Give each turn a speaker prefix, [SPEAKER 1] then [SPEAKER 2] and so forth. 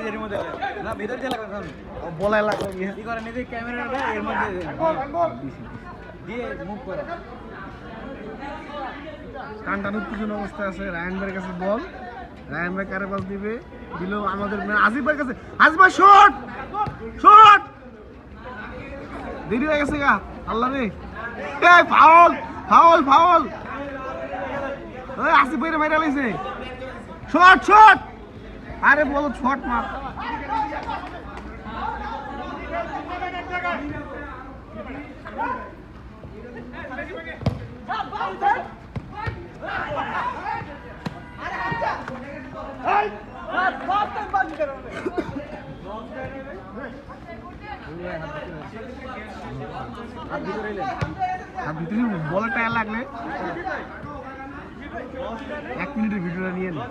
[SPEAKER 1] এর মধ্যে না ভিতর দিয়ে লাগান
[SPEAKER 2] বলাই লাগবে
[SPEAKER 1] কি করেন এই যে ক্যামেরাটা এর মধ্যে দিয়ে মুভ করে
[SPEAKER 2] কানটান উত্তেজন অবস্থায় আছে রায়ান ভাইয়ের কাছে বল রায়ান ভাই কারে পাস দিবে দিল আমাদের আজিব ভাইয়ের কাছে আজিব ভাই শট শট দেরি হয়ে গেছে গা আল্লাহ রে এই ফাউল ফাউল ফাউল ওই আসিফ ভাইরে মাইরা লাইছে শট শট আরে বলো শট মার ভিতরে বলে টায়ার লাগলে 1 মিনিটের ভিডিওটা নিয়ে নি